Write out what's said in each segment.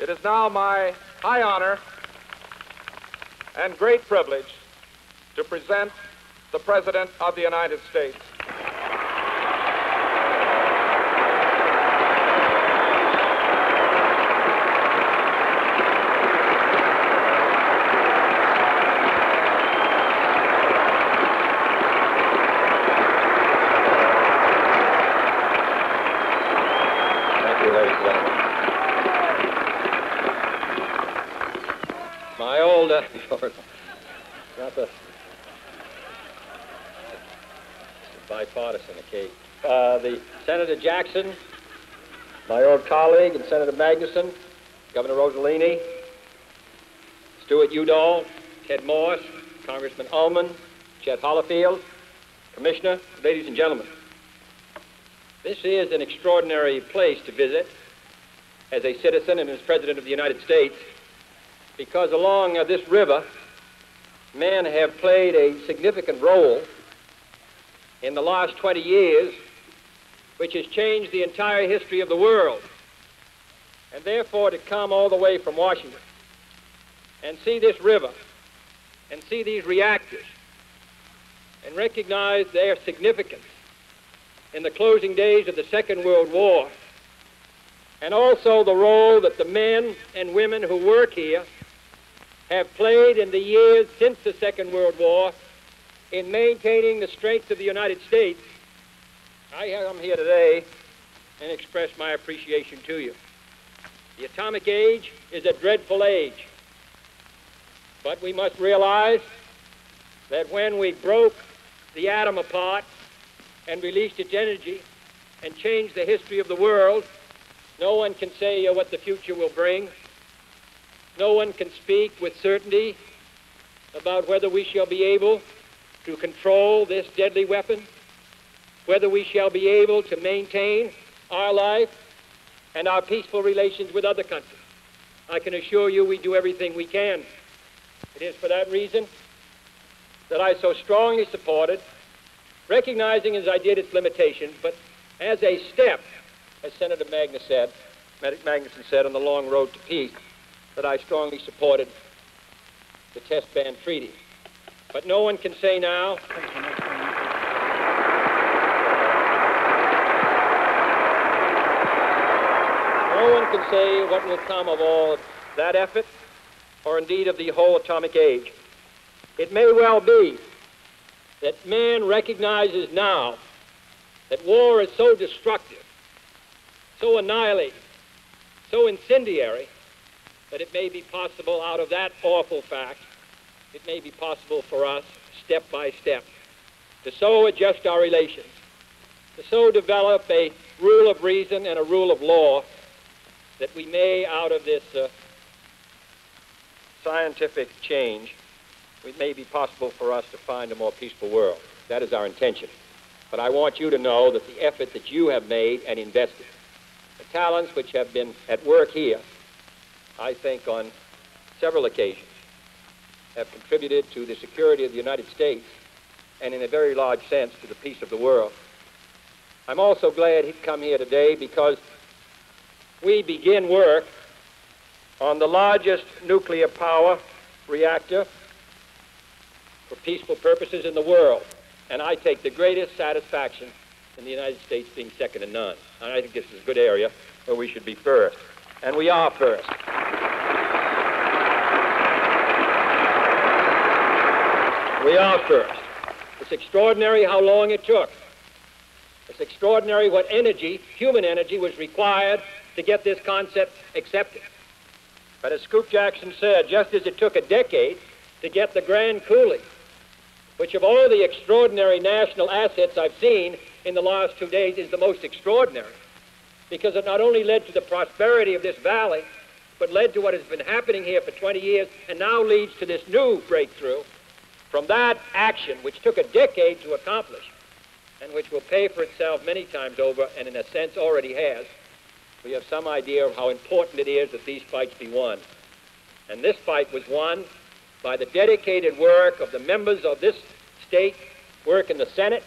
It is now my high honor and great privilege to present the President of the United States. Thank you, ladies and gentlemen. My old, not the bipartisan occasion. The Senator Jackson, my old colleague, and Senator Magnuson, Governor Rossellini, Stuart Udall, Ted Morse, Congressman Ullman, Chet Hollifield, Commissioner, ladies and gentlemen. This is an extraordinary place to visit as a citizen and as President of the United States, because along this river, men have played a significant role in the last 20 years, which has changed the entire history of the world. And therefore, to come all the way from Washington and see this river and see these reactors and recognize their significance in the closing days of the Second World War, and also the role that the men and women who work here have played in the years since the Second World War in maintaining the strength of the United States, I am here today and express my appreciation to you. The atomic age is a dreadful age, but we must realize that when we broke the atom apart and released its energy and changed the history of the world, no one can say what the future will bring. No one can speak with certainty about whether we shall be able to control this deadly weapon, whether we shall be able to maintain our life and our peaceful relations with other countries. I can assure you we do everything we can. It is for that reason that I so strongly supported, recognizing as I did its limitations, but as a step, as Senator Magnuson said, on the long road to peace, that I strongly supported the test ban treaty. But no one can say now, no one can say what will come of all that effort, or indeed of the whole atomic age. It may well be that man recognizes now that war is so destructive, so annihilating, so incendiary, that it may be possible out of that awful fact, it may be possible for us, step by step, to so adjust our relations, to so develop a rule of reason and a rule of law that we may, out of this scientific change, it may be possible for us to find a more peaceful world. That is our intention. But I want you to know that the effort that you have made and invested, the talents which have been at work here, I think on several occasions, have contributed to the security of the United States and in a very large sense to the peace of the world. I'm also glad he'd come here today because we begin work on the largest nuclear power reactor for peaceful purposes in the world. And I take the greatest satisfaction in the United States being second to none. And I think this is a good area where we should be first. And we are first. We are first. It's extraordinary how long it took. It's extraordinary what energy, human energy, was required to get this concept accepted. But as Scoop Jackson said, just as it took a decade to get the Grand Coulee, which of all the extraordinary national assets I've seen in the last 2 days is the most extraordinary, because it not only led to the prosperity of this valley, but led to what has been happening here for 20 years and now leads to this new breakthrough. From that action, which took a decade to accomplish, and which will pay for itself many times over, and in a sense already has, we have some idea of how important it is that these fights be won. And this fight was won by the dedicated work of the members of this state, work in the Senate,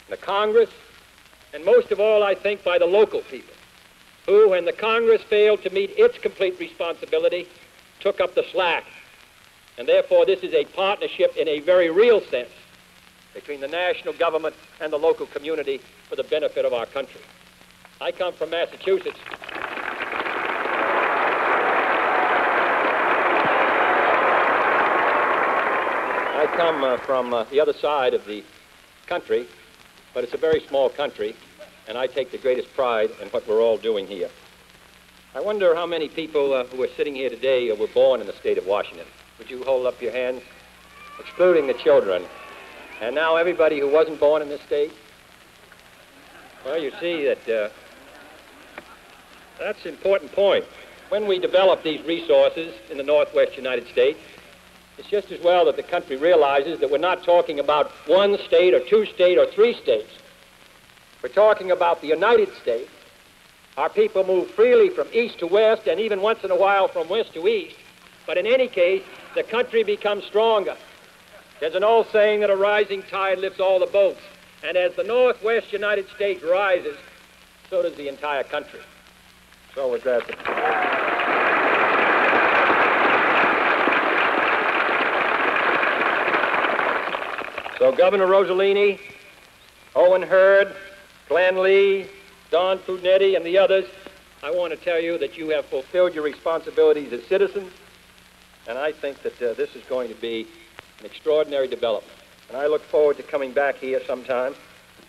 the Congress, and most of all, I think, by the local people. who, when the Congress failed to meet its complete responsibility, took up the slack. And therefore, this is a partnership in a very real sense between the national government and the local community for the benefit of our country. I come from Massachusetts. I come from the other side of the country, but it's a very small country, and I take the greatest pride in what we're all doing here. I wonder how many people who are sitting here today were born in the state of Washington. Would you hold up your hands? Excluding the children. And now everybody who wasn't born in this state? Well, you see that that's an important point. When we develop these resources in the Northwest United States, it's just as well that the country realizes that we're not talking about one state or two states or three states. We're talking about the United States. Our people move freely from east to west and even once in a while from west to east. But in any case, the country becomes stronger. There's an old saying that a rising tide lifts all the boats. And as the Northwest United States rises, so does the entire country. So with that. So Governor Rossellini, Owen Hurd, Glenn Lee, Don Pudnetti, and the others, I want to tell you that you have fulfilled your responsibilities as citizens, and I think that this is going to be an extraordinary development. And I look forward to coming back here sometime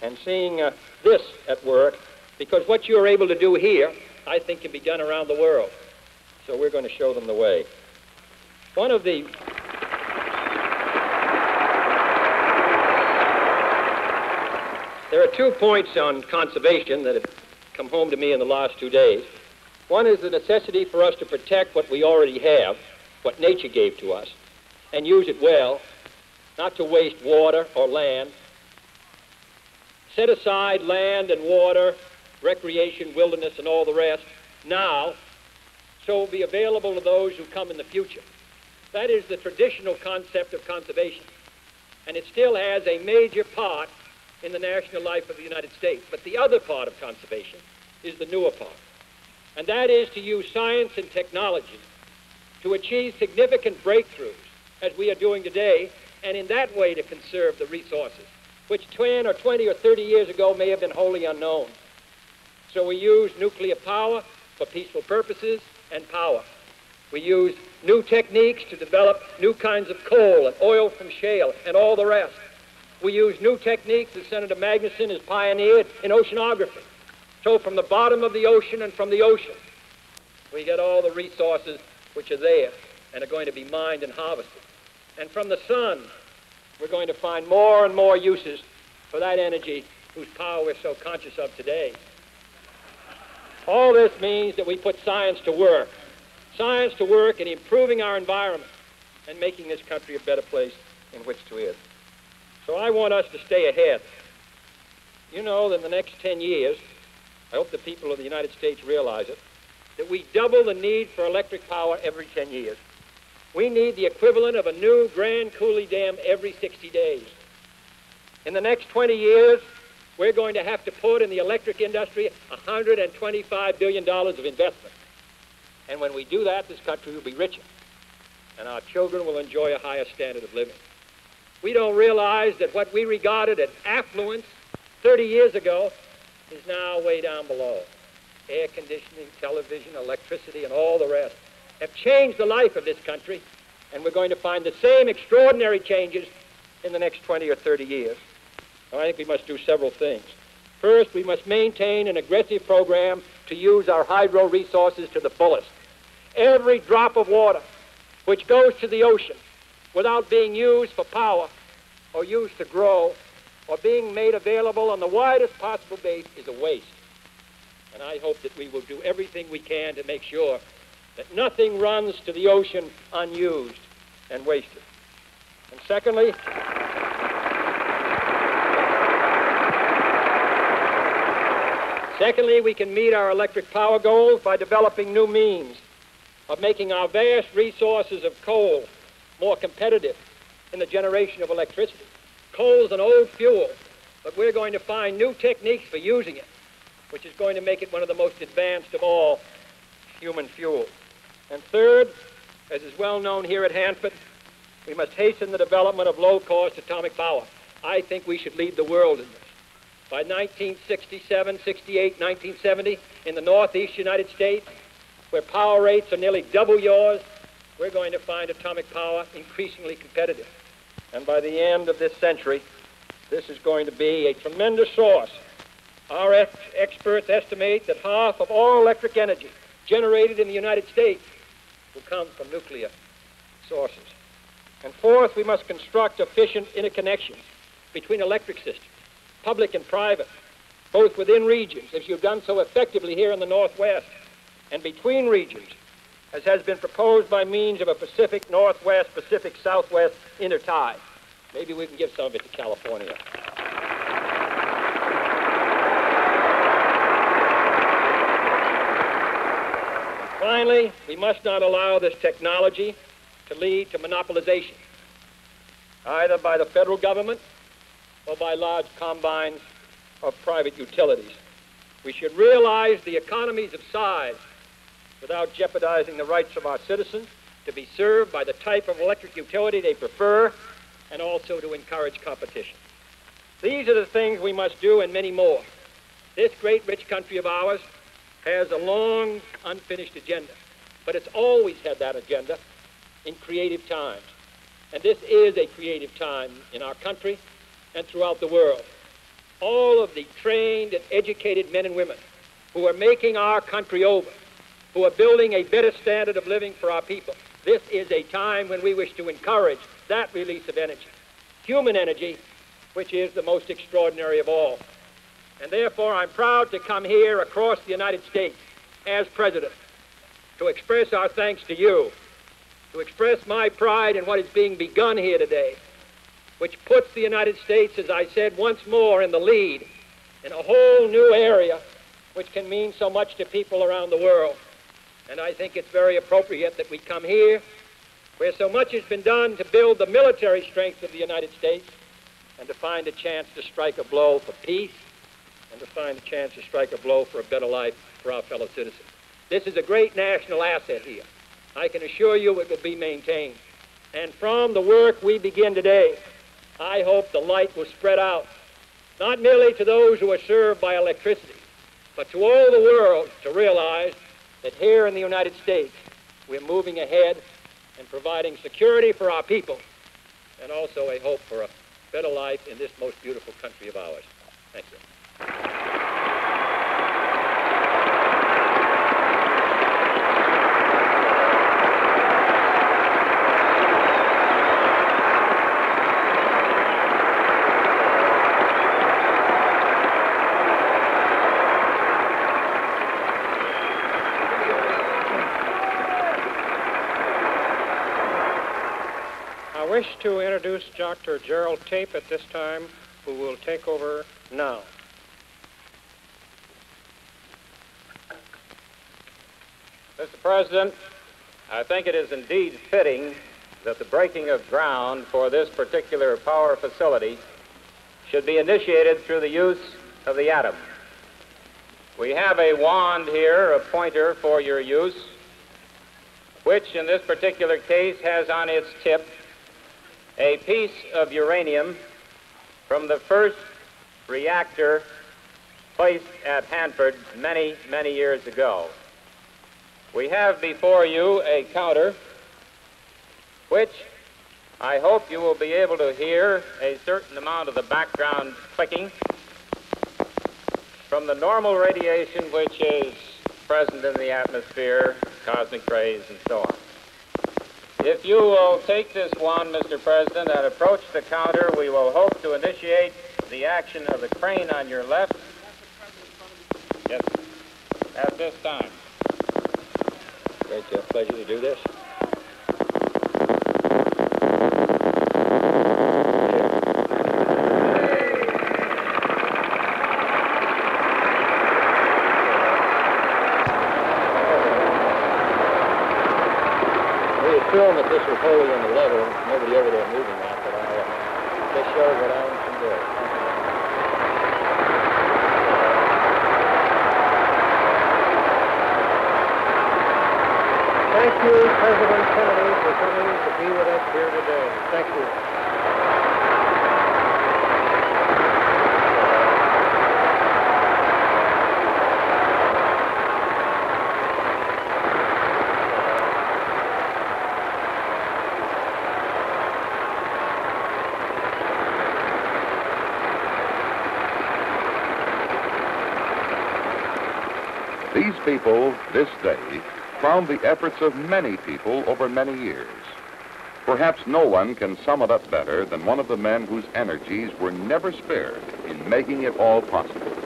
and seeing this at work, because what you're able to do here, I think, can be done around the world. So we're going to show them the way. One of the There are 2 points on conservation that have come home to me in the last 2 days. One is the necessity for us to protect what we already have, what nature gave to us, and use it well, not to waste water or land. Set aside land and water, recreation, wilderness, and all the rest now, so it will be available to those who come in the future. That is the traditional concept of conservation, and it still has a major part in the national life of the United States. But the other part of conservation is the newer part, and that is to use science and technology to achieve significant breakthroughs, as we are doing today, and in that way to conserve the resources, which 10 or 20 or 30 years ago may have been wholly unknown. So we use nuclear power for peaceful purposes and power. We use new techniques to develop new kinds of coal and oil from shale and all the rest. We use new techniques that Senator Magnuson has pioneered in oceanography. So from the bottom of the ocean and from the ocean, we get all the resources which are there and are going to be mined and harvested. And from the sun, we're going to find more and more uses for that energy whose power we're so conscious of today. All this means that we put science to work in improving our environment and making this country a better place in which to live. So I want us to stay ahead. You know that in the next 10 years, I hope the people of the United States realize it, that we double the need for electric power every 10 years. We need the equivalent of a new Grand Coulee Dam every 60 days. In the next 20 years, we're going to have to put in the electric industry $125 billion of investment. And when we do that, this country will be richer, and our children will enjoy a higher standard of living. We don't realize that what we regarded as affluence 30 years ago is now way down below. Air conditioning, television, electricity, and all the rest have changed the life of this country, and we're going to find the same extraordinary changes in the next 20 or 30 years. Now, I think we must do several things. First, we must maintain an aggressive program to use our hydro resources to the fullest. Every drop of water which goes to the ocean without being used for power or used to grow or being made available on the widest possible base is a waste. And I hope that we will do everything we can to make sure that nothing runs to the ocean unused and wasted. And secondly, we can meet our electric power goals by developing new means of making our vast resources of coal more competitive in the generation of electricity. Coal is an old fuel, but we're going to find new techniques for using it. which is going to make it one of the most advanced of all human fuels. And third, as is well known here at Hanford, we must hasten the development of low-cost atomic power. I think we should lead the world in this. By 1967, 68, 1970, in the Northeast United States, where power rates are nearly double yours, we're going to find atomic power increasingly competitive. And by the end of this century, this is going to be a tremendous source. Our experts estimate that half of all electric energy generated in the United States will come from nuclear sources. And fourth, we must construct efficient interconnections between electric systems, public and private, both within regions, as you've done so effectively here in the Northwest, and between regions, as has been proposed by means of a Pacific Northwest, Pacific Southwest intertie. Maybe we can give some of it to California. Finally, we must not allow this technology to lead to monopolization, either by the federal government or by large combines of private utilities. We should realize the economies of size without jeopardizing the rights of our citizens to be served by the type of electric utility they prefer, and also to encourage competition. These are the things we must do, and many more. This great rich country of ours has a long unfinished agenda, but it's always had that agenda in creative times. And this is a creative time in our country and throughout the world. All of the trained and educated men and women who are making our country over, who are building a better standard of living for our people, this is a time when we wish to encourage that release of energy, human energy, which is the most extraordinary of all. And therefore, I'm proud to come here across the United States as President to express our thanks to you, to express my pride in what is being begun here today, which puts the United States, as I said, once more in the lead in a whole new area which can mean so much to people around the world. And I think it's very appropriate that we come here where so much has been done to build the military strength of the United States, and to find a chance to strike a blow for peace, and to find a chance to strike a blow for a better life for our fellow citizens. This is a great national asset here. I can assure you it will be maintained. And from the work we begin today, I hope the light will spread out, not merely to those who are served by electricity, but to all the world to realize that here in the United States, we're moving ahead and providing security for our people, and also a hope for a better life in this most beautiful country of ours. Thank you. I wish to introduce Dr. Gerald Tape at this time, who will take over now. Mr. President, I think it is indeed fitting that the breaking of ground for this particular power facility should be initiated through the use of the atom. We have a wand here, a pointer for your use, which in this particular case has on its tip a piece of uranium from the first reactor placed at Hanford many, many years ago. We have before you a counter which I hope you will be able to hear a certain amount of the background clicking from the normal radiation which is present in the atmosphere, cosmic rays, and so on. If you will take this wand, Mr. President, and approach the counter, we will hope to initiate the action of the crane on your left. Yes, at this time. Great pleasure to do this. Film that this was wholly on the level, and nobody over there moving that, but I just showed what I can do. Thank you, President Kennedy, for coming to be with us here today. Thank you. These people, this day, crown the efforts of many people over many years. Perhaps no one can sum it up better than one of the men whose energies were never spared in making it all possible.